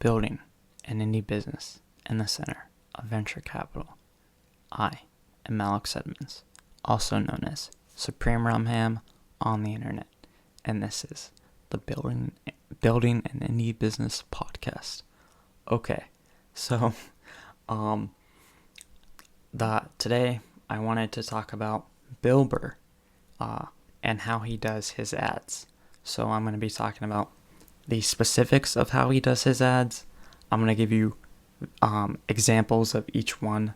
building an indie business in the center of venture capital. I am Alex Edmonds, also known as SupremeRumHam on the internet, and this is the Building an Indie Business podcast. Okay, so today I wanted to talk about Bill Burr and how he does his ads. So I'm going to be talking about the specifics of how he does his ads. I'm going to give you examples of each one.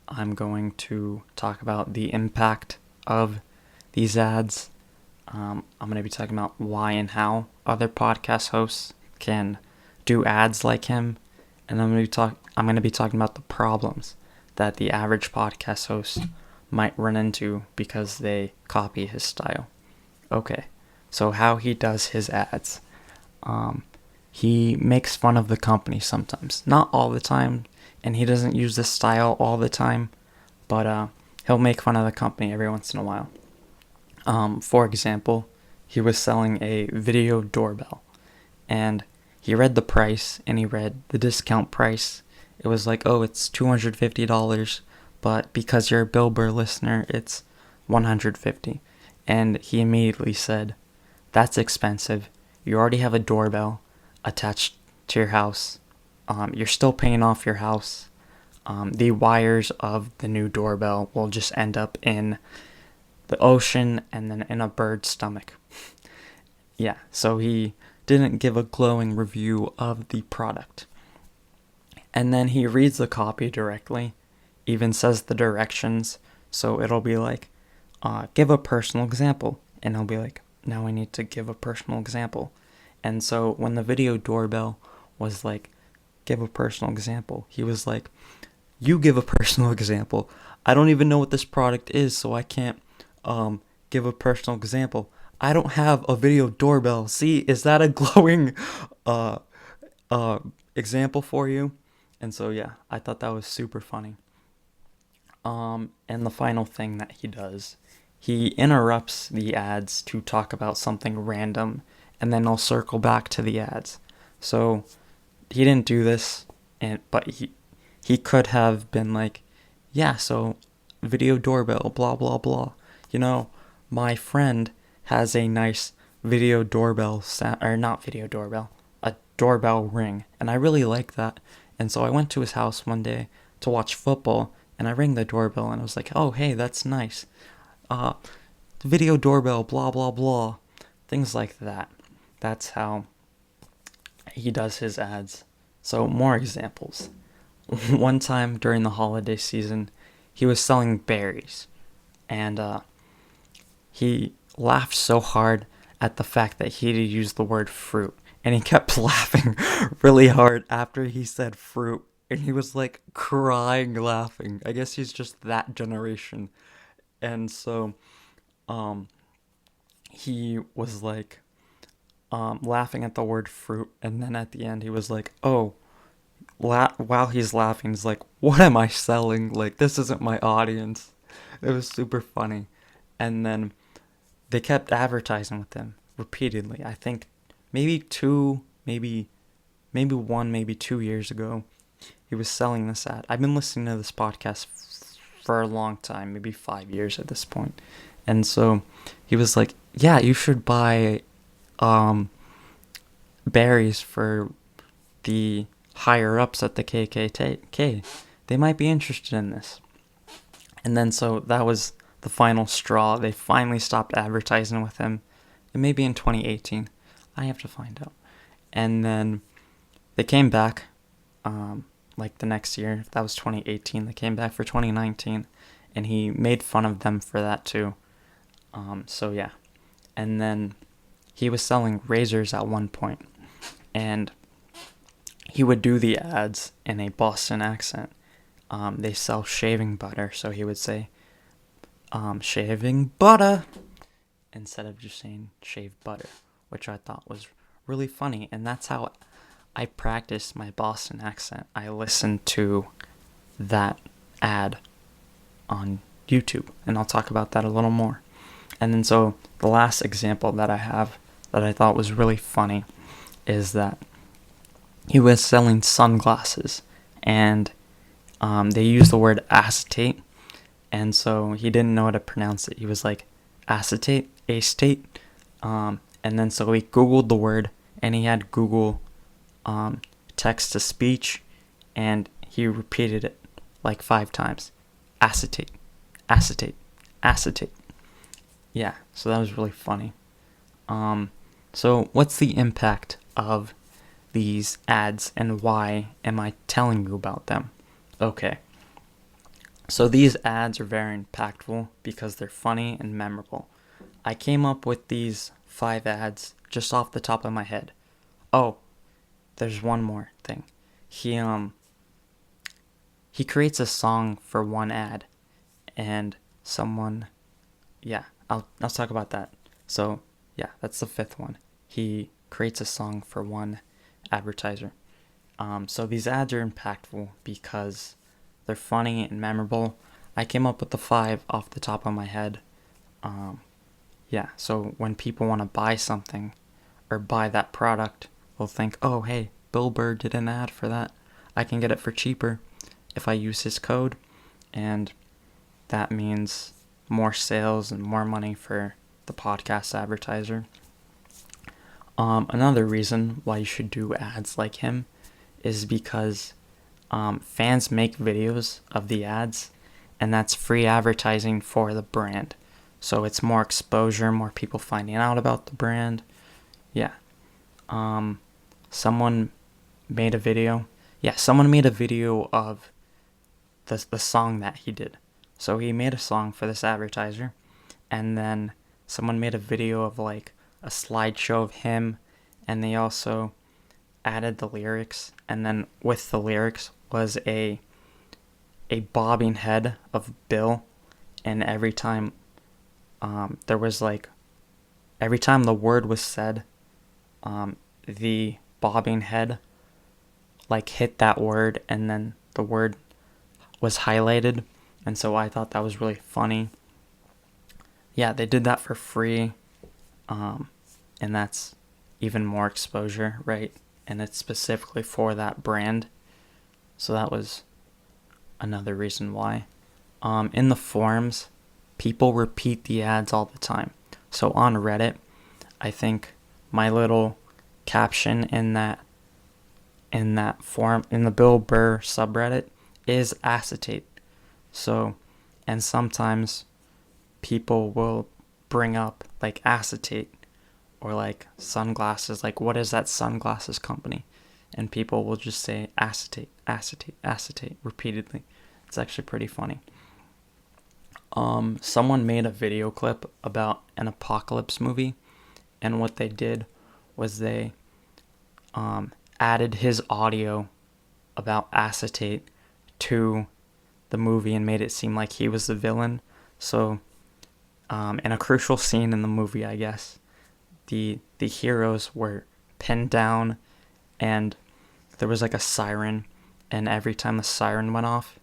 I'm going to talk about the impact of these ads. I'm going to be talking about why and how other podcast hosts can do ads like him, and I'm going to be talking about the problems that the average podcast host might run into because they copy his style. Okay, so how he does his ads. He makes fun of the company sometimes, not all the time, and he doesn't use this style all the time, but he'll make fun of the company every once in a while. For example, he was selling a video doorbell, and he read the price, and he read the discount price. It was like, oh, it's $250, but because you're a Bill Burr listener, it's $150. And he immediately said, that's expensive. You already have a doorbell attached to your house. You're still paying off your house. The wires of the new doorbell will just end up in the ocean and then in a bird's stomach. Yeah, so he didn't give a glowing review of the product. And then he reads the copy directly, even says the directions. So it'll be like, give a personal example. And he'll be like, now I need to give a personal example. And so when the video doorbell was like, give a personal example, he was like, you give a personal example. I don't even know what this product is, so I can't give a personal example. I don't have a video doorbell. See, is that a glowing example for you? And so yeah, I thought that was super funny. And the final thing that he does, he interrupts the ads to talk about something random, and then I'll circle back to the ads. So he didn't do this, but he could have been like, yeah, so video doorbell, blah, blah, blah. You know, my friend has a nice video doorbell, or not video doorbell, a doorbell ring, and I really like that. And so I went to his house one day to watch football, and I rang the doorbell, and I was like, oh, hey, that's nice. Video doorbell, blah, blah, blah. Things like that. That's how he does his ads. So more examples. One time during the holiday season, he was selling berries, and he laughed so hard at the fact that he had used the word fruit, and he kept laughing really hard after he said fruit, and he was like crying laughing. I guess he's just that generation. And so he was like laughing at the word fruit, and then at the end he was like, oh, while he's laughing, he's like, what am I selling? Like, this isn't my audience. It was super funny. And then they kept advertising with him repeatedly. I think maybe 2 years ago, he was selling this ad. I've been listening to this podcast for a long time, maybe 5 years at this point. And so he was like, yeah, you should buy berries for the higher ups at the KKK. They might be interested in this. And then so that was the final straw. They finally stopped advertising with him. It may be in 2018. I have to find out. And then they came back like the next year. That was 2018. They came back for 2019, and he made fun of them for that too. So yeah. And then he was selling razors at one point, and he would do the ads in a Boston accent. They sell shaving butter, so he would say, shaving butter, instead of just saying shave butter, which I thought was really funny. And that's how I practiced my Boston accent. I listened to that ad on YouTube, and I'll talk about that a little more. And then so the last example that I have that I thought was really funny is that he was selling sunglasses, and they used the word acetate, and so he didn't know how to pronounce it. He was like, acetate, and then so he Googled the word, and he had Google text to speech, and he repeated it like 5 times. Acetate, acetate, acetate. Yeah, so that was really funny. So what's the impact of these ads, and why am I telling you about them? Okay. So these ads are very impactful because they're funny and memorable. I came up with these 5 ads just off the top of my head. Oh, there's one more thing. He creates a song for one ad, and someone, yeah, I'll talk about that. So yeah, that's the 5th one. He creates a song for one advertiser. So these ads are impactful because they're funny and memorable. I came up with the 5 off the top of my head. Yeah, so when people want to buy something or buy that product, they'll think, oh, hey, Bill Burr did an ad for that. I can get it for cheaper if I use his code. And that means more sales and more money for the podcast advertiser. Another reason why you should do ads like him is because fans make videos of the ads, and that's free advertising for the brand. So it's more exposure, more people finding out about the brand. Yeah. Someone made a video. Yeah, someone made a video of the song that he did. So he made a song for this advertiser, and then someone made a video of like a slideshow of him, and they also added the lyrics, and then with the lyrics was a bobbing head of Bill, and every time every time the word was said, the bobbing head like hit that word, and then the word was highlighted, and so I thought that was really funny. Yeah, they did that for free, and that's even more exposure, right? And it's specifically for that brand. So that was another reason why. In the forums, people repeat the ads all the time. So on Reddit, I think my little caption in that forum, in the Bill Burr subreddit, is acetate. So, and sometimes people will bring up like acetate or like sunglasses, like what is that sunglasses company? And people will just say acetate, acetate, acetate repeatedly. It's actually pretty funny. Someone made a video clip about an apocalypse movie, and what they did was they added his audio about acetate to the movie and made it seem like he was the villain. So in a crucial scene in the movie, I guess, the heroes were pinned down, and there was like a siren, and every time the siren went off,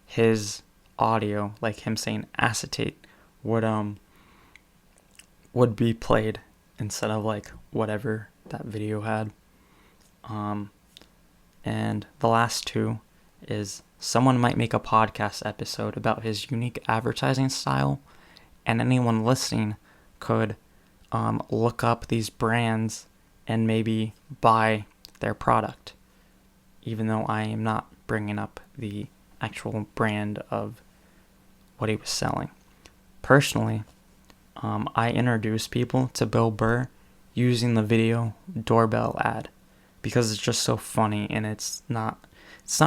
his audio, like him saying acetate, would be played instead of like whatever that video had. And the last 2 is someone might make a podcast episode about his unique advertising style, and anyone listening could look up these brands and maybe buy their product, even though I am not bringing up the actual brand of what he was selling. Personally, I introduce people to Bill Burr using the video doorbell ad because it's just so funny, and it's not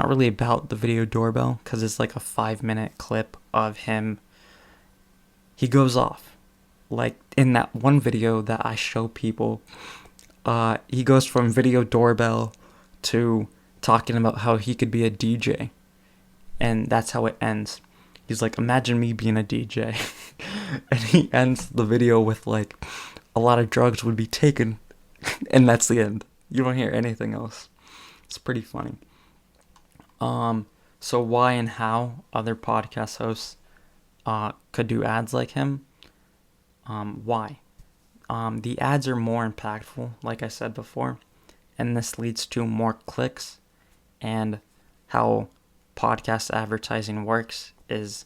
really about the video doorbell because it's like a 5-minute clip of him. He goes off. Like in that one video that I show people, he goes from video doorbell to talking about how he could be a DJ. And that's how it ends. He's like, imagine me being a DJ. And he ends the video with like, a lot of drugs would be taken. And that's the end. You don't hear anything else. It's pretty funny. So why and how other podcast hosts could do ads like him? Why? The ads are more impactful, like I said before, and this leads to more clicks. And how podcast advertising works is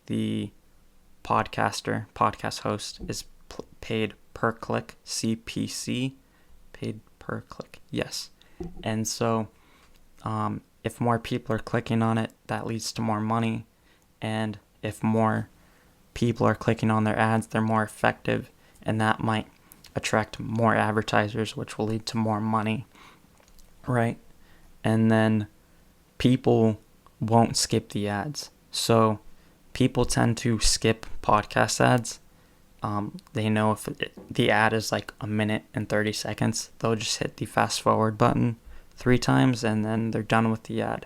the podcast host is paid per click, CPC, paid per click, yes. And so if more people are clicking on it, that leads to more money. And if more people are clicking on their ads, they're more effective, and that might attract more advertisers, which will lead to more money, right? And then people won't skip the ads. So people tend to skip podcast ads. They know if the ad is like a minute and 30 seconds, they'll just hit the fast forward button 3 times and then they're done with the ad.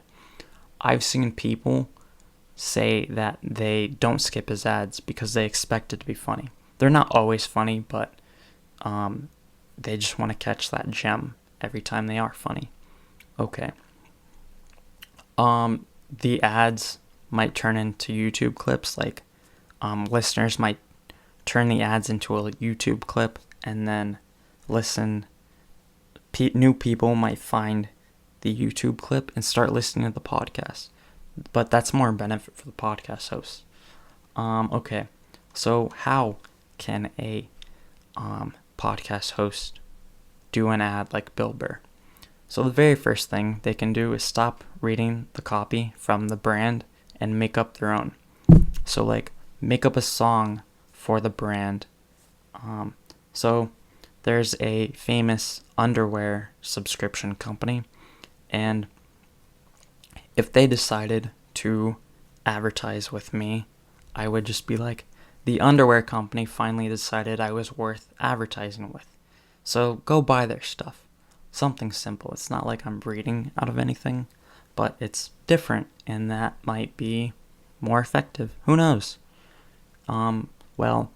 I've seen people say that they don't skip his ads because they expect it to be funny. They're not always funny, but they just want to catch that gem every time they are funny. Okay. The ads might turn into YouTube clips, like listeners might turn the ads into a YouTube clip and then listen. New people might find the YouTube clip and start listening to the podcast, but that's more benefit for the podcast host. Okay, so how can a podcast host do an ad like Bill Burr? So the very first thing they can do is stop reading the copy from the brand and make up their own. So like make up a song for the brand. So there's a famous underwear subscription company, and if they decided to advertise with me, I would just be like, the underwear company finally decided I was worth advertising with. So go buy their stuff. Something simple. It's not like I'm reading out of anything, but it's different, and that might be more effective. Who knows? Well,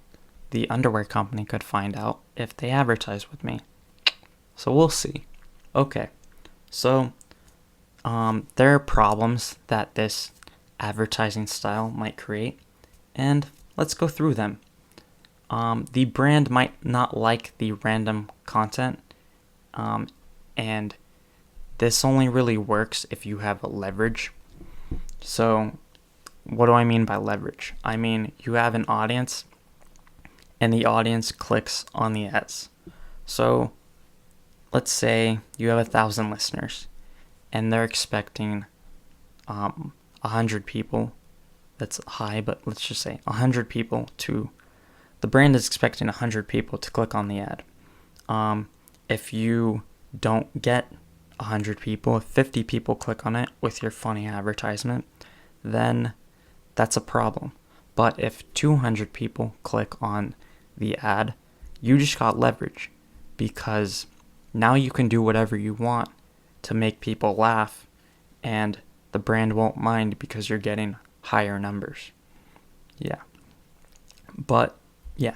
the underwear company could find out if they advertise with me. So we'll see. Okay. So there are problems that this advertising style might create, and let's go through them. The brand might not like the random content, and this only really works if you have a leverage. So what do I mean by leverage? I mean you have an audience, and the audience clicks on the ads. So let's say you have 1,000 listeners, and they're expecting 100 people. That's high, but let's just say 100 people to... The brand is expecting 100 people to click on the ad. If you don't get 100 people, if 50 people click on it with your funny advertisement, then that's a problem. But if 200 people click on the ad, you just got leverage, because now you can do whatever you want to make people laugh, and the brand won't mind because you're getting higher numbers. Yeah. But yeah,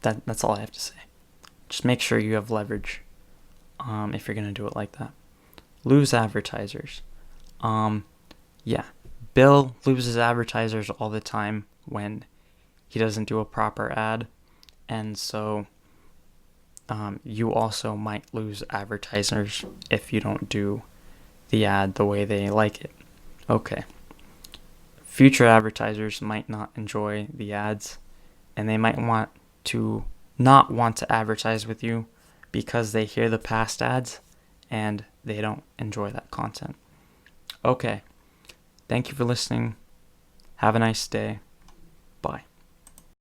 that's all I have to say. Just make sure you have leverage if you're going to do it like that. Lose advertisers. Yeah, Bill loses advertisers all the time when he doesn't do a proper ad, and so you also might lose advertisers if you don't do the ad the way they like it. Okay. Future advertisers might not enjoy the ads, and they might not want to advertise with you because they hear the past ads and they don't enjoy that content. Okay. Thank you for listening. Have a nice day. Bye.